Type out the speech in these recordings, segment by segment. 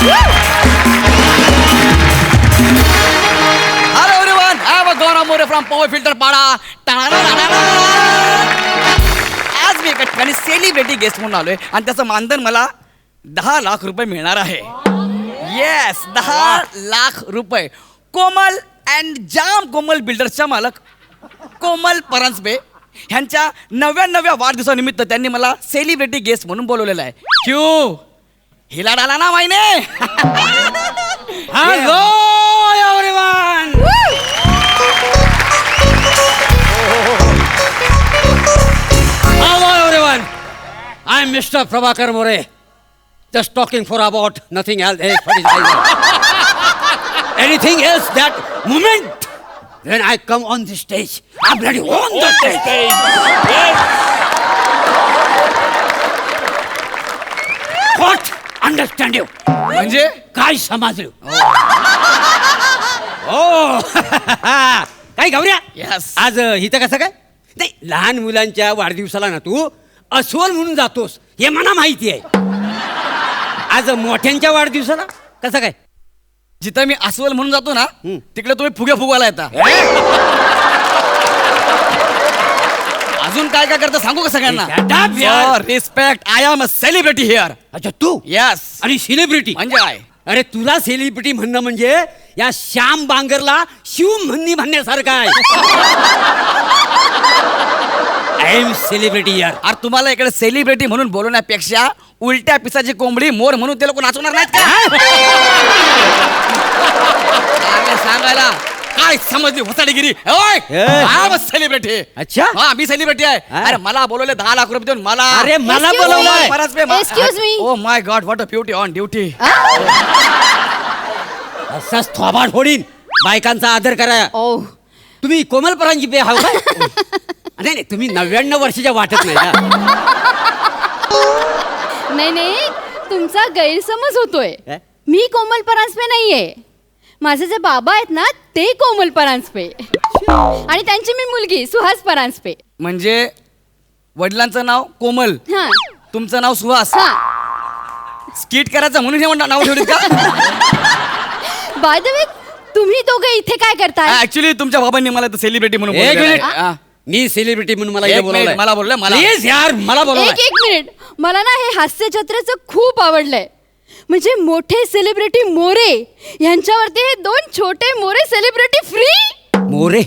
Hello everyone, I am Gaurav More from Power Filter Pada. आज मी एका ठिकाणी celebrity guest म्हणून आलोय आणि त्याचं मानधन मला 10 लाख रुपये मिळणार आहे. येस, 10 लाख रुपये. कोमल अँड जाम कोमल बिल्डर्सच्या मालक कोमल परांजपे ह्यांच्या 99व्या वाढदिवसानिमित्त त्यांनी मला सेलिब्रिटी गेस्ट म्हणून बोलवलेलं आहे. क्यू हिला डाला ना माहिने. Hello everyone. Hello everyone. I'm Mr. Prabhakar More. Just talking for about nothing else. Anything else that moment when I come on the stage, I'm ready on the stage. What? Understand you? म्हणजे काय समजलं? ओ काय गौऱ्या? Yes. आज इथं कसं काय? नाही, लहान मुलांच्या वाढदिवसाला ना तू अस्वल म्हणून जातोस हे मला माहिती आहे. आज मोठ्यांच्या वाढदिवसाला कसं काय? जिथं मी अस्वल म्हणून जातो ना तिकडे तुम्ही फुगे फुगवायला येता. अजून काय काय करता सांगू का सगळ्यांना? Respect, I am a celebrity here. अच्छा तू? यस. आणि सेलिब्रिटी म्हणजे काय? अरे तुला सेलिब्रिटी म्हणणं म्हणजे या श्याम बांगरला शिव म्हणण्यासारखं आहे. आय एम सेलिब्रिटी यार. अरे तुम्हाला इकडे सेलिब्रिटी म्हणून बोलवण्यापेक्षा उलट्या पिसाची कोंबडी मोर म्हणून ते लोक नाचवणार नाहीत का? सांगायला काय समजली होताडीगिरी? सेलिब्रिटी. अच्छा. हा मी सेलिब्रिटी आहे. अरे मला बोलवले 10 लाख रुपये देऊन मला. अरे मला बोलवलंय. Excuse me. Oh my God, what a beauty on duty. असाच थोबाड फोडीन. बायकांचा आदर करा. ओ तुम्ही कोमल परांजपे हाव काय? नाही नाही, तुम्ही 99 वर्षाच्या वाटत नाही का? नाही तुमचा गैरसमज होतोय. काय? मी कोमल परांजपे नाहीये. माझे जे बाबा आहेत ना ते कोमल परांजपे आणि त्यांची मी मुलगी सुहास परांजपे. म्हणजे वडिलांचं नाव कोमल, हा तुमचं नाव सुहास. हा. स्किट करायचं म्हणून हे नाव ठेवलीत का? बाय द वे तुम्ही दोघे इथे काय करताय? ऍक्च्युली तुमच्या बाबांनी मला सेलिब्रिटी म्हणून एक बोलवलेलं मिनिट. आहे. हा. मी सेलिब्रिटी म्हणून मला एक इथे मिनिट, बोलवलंय. मला बोललं मला. प्लीज यार मला बोलवलंय. एक मिनिट. मला ना हे हास्य जत्रेचं खूप आवडलंय. म्हणजे मोठे सेलिब्रिटी मोरे यांच्यावरती हे 2 छोटे More celebrity free. More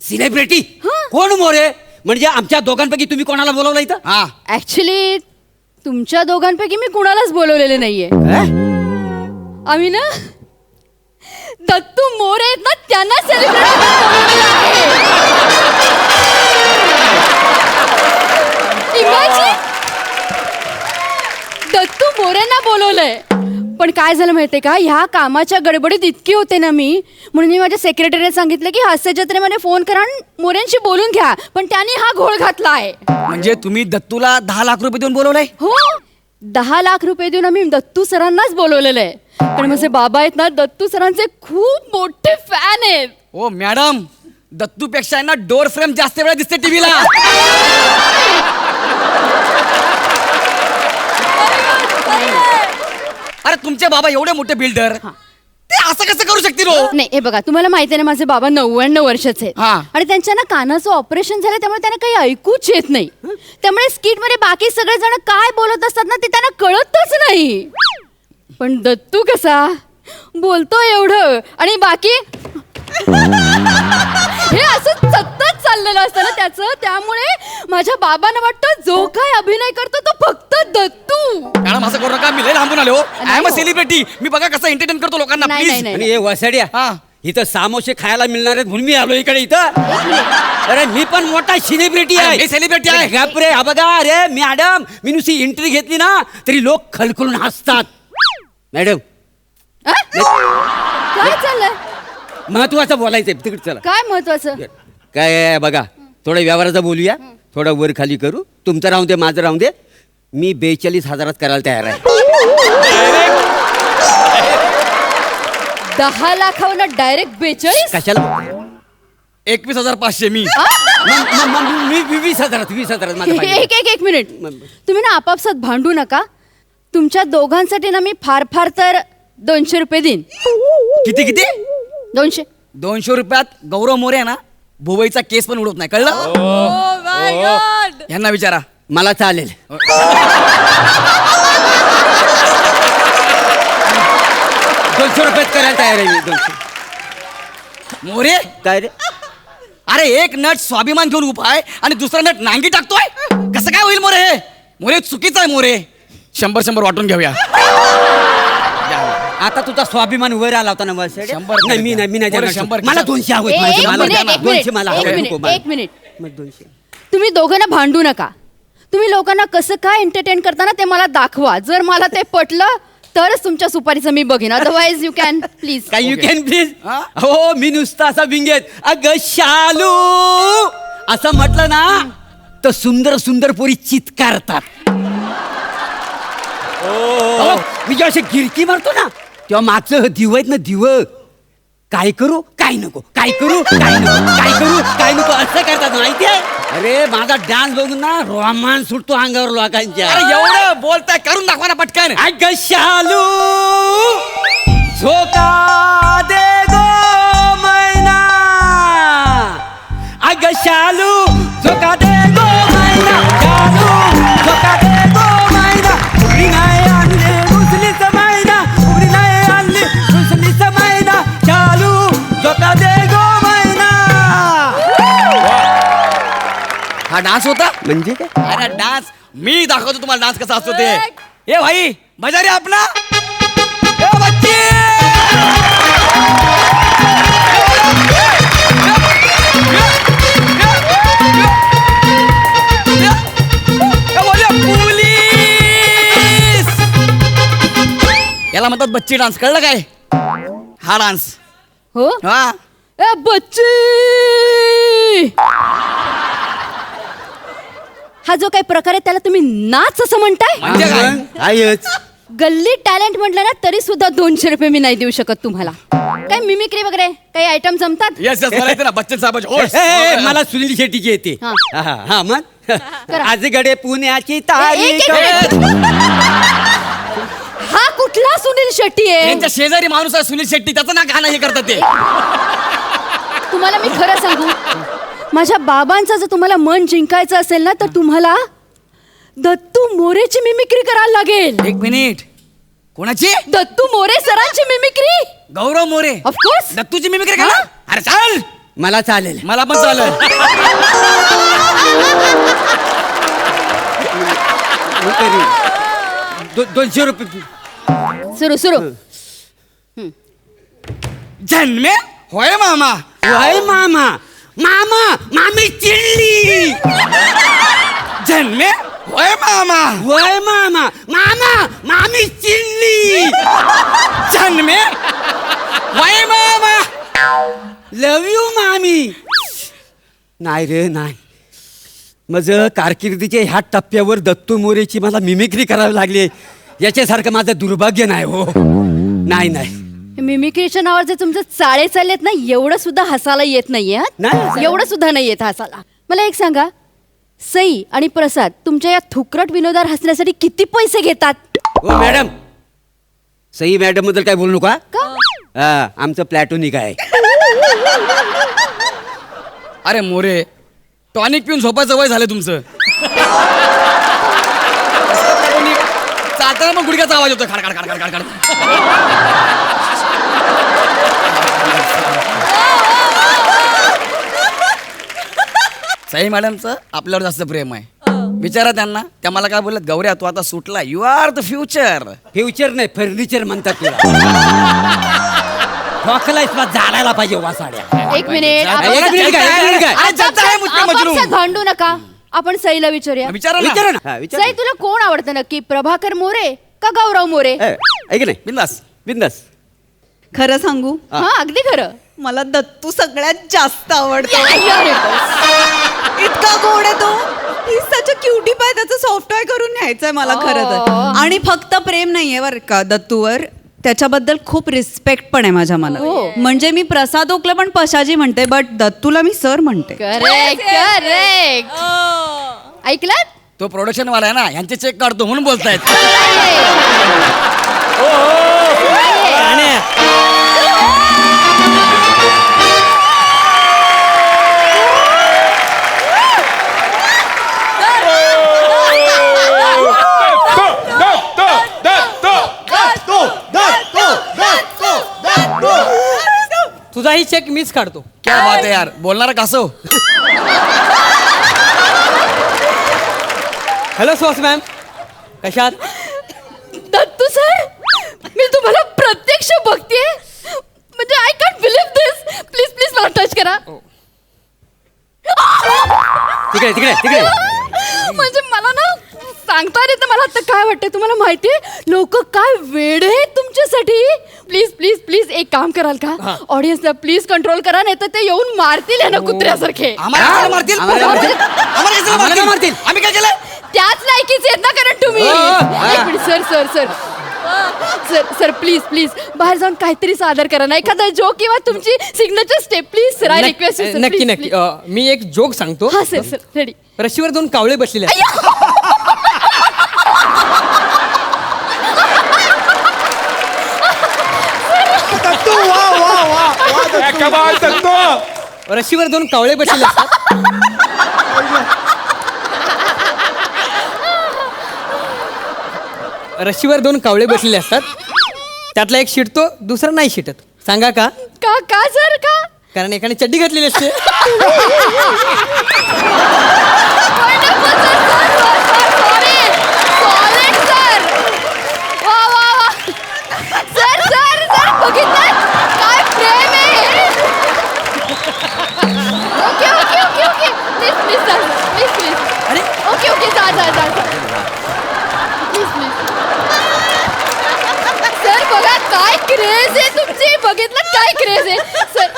celebrity? हा. कोण मोरे? म्हणजे आमच्या दोघांपैकी तुम्ही कोणाला बोलवलं इथं? हा. ऍक्च्युली तुमच्या दोघांपैकी मी कुणालाच बोलवलेले नाहीये. आम्ही ना दत्तू मोरे आहेत ना त्यांना सेलिब्रिटी बोलवलेलं आहे. Imagine! दत्तू मोरेंना बोलवलंय. पण काय झालं माहितीये का, ह्या कामाच्या गडबडीत इतकी होते ना मी, म्हणून मी माझ्या सेक्रेटरीला सांगितलं की हास्य जत्रेमध्ये फोन करा आणि मोरेंशी बोलून घ्या. पण त्यांनी हा घोळ घातला आहे. म्हणजे तुम्ही दत्तूला 10 लाख रुपये देऊन बोलवलंय? हो, 10 लाख रुपये देऊन आम्ही दत्तू सरांनाच बोलवलेलं आहे. पण माझे बाबा आहेत ना दत्तू सरांचे खूप मोठे फॅन आहेत. ओ मॅडम, दत्तू पेक्षा ना डोर फ्रेम जास्त वेळा दिसते टीव्हीला. अरे तुमचे बाबा एवढे मोठे बिल्डर, ते असं कसं करू शकतील? नाही हे बघा, तुम्हाला माहिती आहे ना माझे बाबा 99 वर्षाचे आहेत. हा. आणि त्यांच्या ना कानाचं ऑपरेशन झालं, त्यामुळे त्यांना काही ऐकूच येत नाही. त्यामुळे स्किट मध्ये बाकी सगळे जण काय बोलत असतात ना ते त्यांना कळतच नाही. पण दत्तू कसा बोलतो एवढं आणि बाकी हे असं सतत चाललेलं असतं ना त्याचं. त्यामुळे माझ्या बाबांना वाटतं जो काय अभिनय करतो तो फक्त दत्तू. मॅडम असं करू नका, मी लय लांबून आलो. I am a celebrity. मी बघा कसं एंटरटेन करतो लोकांना. नाही, प्लीज. नाही, आणि हे वसाड्या हा. इथं सामोसे खायला मिळणार आहेत म्हणून मी आलो इकडे इथं. अरे मी पण मोठा सेलिब्रिटी आहे. मी सेलिब्रिटी आहे. बापरे, हा बघा. अरे मॅडम, मी नुसती एंट्री घेतली ना तरी लोक खलखलून हसतात. मॅडम काय चाललंय? महत्वाचं बोलायचंय, तिकडे चला. काय महत्वाचं? काय आहे बघा, थोडं व्यवहाराचं बोलूया, थोडं वर खाली करू. तुमचं राहून दे, माझं राहून दे. मी 42,000 करायला तयार आहे. 10 लाखावर डायरेक्ट 42? कशाला? 21,500 मी. मी 20,000 माझं पाहिजे. एक मिनिट. तुम्ही ना आपापसात भांडू नका. तुमच्या दोघांसाठी ना मी फार फार तर 200 रुपये देईन. किती किती 200. 200 रुपयात गौरव मोरे आहे ना भुवईचा केस पण उडवत नाही, कळलं? यांना विचारा. मला चालेल. 200 रुपयात करायला तयार आहे मी. 200. मोरे काय रे? अरे एक नट स्वाभिमान घेऊन उभा आहे आणि दुसरा नट नांगी टाकतोय, कसं काय होईल मोरे? हे मोरे चुकीचं आहे मोरे. 100 वाटून घेऊया. आता तुझा स्वाभिमान वर आला होता ना वर side. 100 नाही मी नाही बरं, देणार. 100. मला 200 हवेत. एक मला मिनिट, एक 200 मला मिनिट, हवे. एक नको मिनिट, मला. एक मिनिट. मग 200. तुम्ही दोघांना भांडू नका. तुम्ही लोकांना कसं काय एंटरटेन करताना ते मला दाखवा. जर मला ते पटलं तरच तुमच्या सुपारीचं मी बघेन. Otherwise you can please. काय यू कॅन प्लीज. हा? हो मी नुसता असा विंगेत अगं शालू असं म्हटलं ना तर सुंदर सुंदर पोरी चित्कारतात. अहो, मी जेव्हा अशी गिरकी मारतो ना तेव्हा मागचं दिव आहेत ना दिव, काय करू काय नको, काय करू काय नको, काय करू काय नको असं करतात माहितीये. अरे माझा डान्स बघून ना रोमांस सुटतो अंगावर लोकांच्या. अरे एवढं बोलताय, करून दाखवा ना पटकन. अगं शालू झोका दे गो मैना, अगं शालू झोका दे गो मैना, शालू झोका दे गो मैना, उघडी नाही आणली रुसलीच मैना, उघडी नाही आणली रुसलीच मैना, शालू झोका दे गो मैना. हा डान्स होता म्हणजे काय? अरे डान्स मी दाखवतो तुम्हाला डान्स कसा असतो ते. ए भाई बजा रे आपला. ए बच्चे पोलीस याला म्हणतात बच्ची डान्स, कळलं काय? हा डान्स. हो हा ए बच्ची, हा जो काही प्रकार आहे त्याला तुम्ही नाच असं म्हणताय? म्हणजे काय? आहेच. गल्ली टॅलेंट म्हटलं ना तरी सुद्धा 200 रुपये मी नाही देऊ शकत तुम्हाला. काय मिमिक्री वगैरे काही आयटम जमतात? येस येस मला ना बच्चन साहेबाची ओढ. मला सुनील शेट्टीची येते. हा. हा मग करा. आजगडे पुण्याची एक- तारीख. एक मिनिट. हा कुठला सुनील शेट्टी आहे? यांच्या शेजारी माणूस आहे सुनील शेट्टी, त्याचं ना गाणं हे करतात ते. तुम्हाला मी खरं सांगू, माझ्या बाबांचं जर तुम्हाला मन जिंकायचं असेल ना तर तुम्हाला दत्तू मोरेची मिमिक्री करायला लागेल. एक मिनिट, कोणाची? दत्तू मोरे सरांची मिमिक्री. गौरव मोरे ऑफकोर्स. दत्तूची मिमिक्री का? अरे चाल, मला चालेल. मला पण चालेल. मी करीन. 200 रुपये. सुरू सुरू. जन्मे होय मामा, वय मामा मामा मामी चिडली. जन्मे होय मामा, वय मामा मामा मामी चिडली. जन्मे होय मामा. लव यू मामी. नाही रे नाही, माझं कारकिर्दीच्या ह्या टप्प्यावर दत्तू मोरेची मला मिमिक्री करावी लागली याच्यासारखं माझं दुर्भाग्य नाही. हो नाही नाही. मिमिक्रीच्या नावावर जे तुमचे चाळे चाललेत ना एवढं सुद्धा हसायला येत नाहीये. नाही. एवढं सुद्धा नाही येत हसायला. मला एक सांगा, सई आणि प्रसाद तुमच्या या थुकरट विनोदावर हसण्यासाठी किती पैसे घेतात? हो मॅडम, सई मॅडम बद्दल काय बोलू नका. का? आमचं प्लॅटोनिक आहे. अरे मोरे, टॉनिक पिऊन झोपायचं वय झालं तुमचं. चालताना मग गुडघ्याचा आवाज होतो, खाड खाड खाड खाड खाड. साई मॅडमचं आपल्यावर जास्त प्रेम आहे. विचारा त्यांना, त्या मला काय बोलत, गौऱ्या तू आता सुटला, you are the future. Future नाही फर्निचर म्हणतात तुला. ठोकलायस मग जाळायला पाहिजे वासाड्या. एक मिनिट, एक मिनिट काय, एक मिनिट काय? अरे जनता आहे मुझमे मजनू. आपापसात भांडू नका. आपण सईला विचारूया. विचारा विचारा ना. ना. हा, विचारा सई तुला कोण आवडतं नक्की, प्रभाकर मोरे का गौरव मोरे? ना. ऐक नाही बिंदास. बिंदास. खरं सांगू, हा अगदी खरं. मला दत्तू सगळ्यात जास्त आवडतो. You're it. इतका गोड आहे तो. ही सच क्युटी पाय, त्याचं सॉफ्टवेअर करून न्यायचंय मला खरं तर. आणि फक्त प्रेम नाहीये बरं का दत्तूवर, त्याच्याबद्दल खूप रिस्पेक्ट पण आहे माझ्या मनात. हो. म्हणजे मी प्रसाद ओकला पण पशाजी म्हणते, बट दत्तूला मी सर म्हणते. Correct correct. ऐकलात? तो प्रोडक्शन वाला आहे ना, यांचे चेक काढतो म्हणून बोलतायत. तुझाही चेक मीच काढतो. क्या बात आहे यार, बोलणारा कासव. हॅलो सुहास मॅम, कशात? दत्तू सर, मी तुम्हाला प्रत्यक्ष बघतेय, म्हणजे I can't believe this. Please please मला टच करा. तिकडे तिकडे तिकडे. म्हणजे मला ना सांगता येत नाही. मला आता काय वाटतंय तुम्हाला माहितीये, लोक काय वेड आहेत तुमच्यासाठी. प्लीज प्लीज प्लीज एक काम कराल का, ऑडियन्सला प्लीज कंट्रोल करा, नाही तर ते येऊन मारतील ना कुत्र्यासारखे. आम्हाला कशाला मारतील? आम्हाला मारतील? आम्हाला कशाला आम्हाला का मारतील? आम्ही काय केलं? त्याच लायकीचे आहेत ना, कारण तुम्ही. एक minute sir sir sir sir sir please please बाहेर जाऊन काहीतरी सादर करा ना, एखादा जोक किंवा तुमची signature step please sir. I request you sir. नक्की नक्की. मी एक जोक सांगतो. हा सर सर रेडी. रशीवर 2 कावळे बसलेले आहेत. तत्तू वा वा वा वा कमाल तत्तू. रशीवर 2 कावळे बसलेले असतात. रशीवर 2 कावळे बसलेले असतात, त्यातला एक शिटतो, दुसरा नाही शिटत. सांगा का? का का सर का? कारण एकाने चड्डी घातलेली असते. क्रेज आहे तुमची, बघितलं काय क्रेज आहे सर.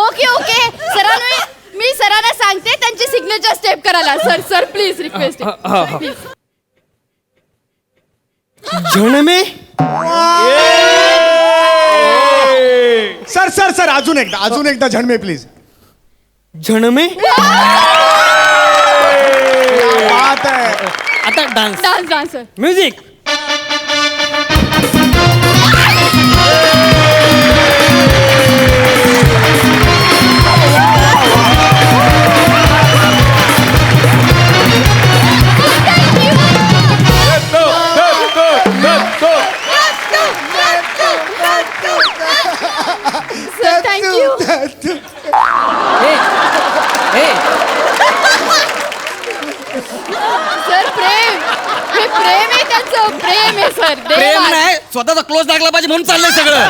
ओके ओके सरांना मी सरांना सांगते त्यांची सिग्नेचर स्टेप करायला. Sir sir please request. झणमे. सर सर सर अजून एकदा झणमे प्लीज. झणमे. बात आहे. आता dance. Dance dance sir. Music. Sir प्रेम, हे प्रेम आहे त्यांचं, प्रेम आहे सर. प्रेम नाही, स्वतःचा क्लोज टाकला पाहिजे म्हणून चाललंय सगळं.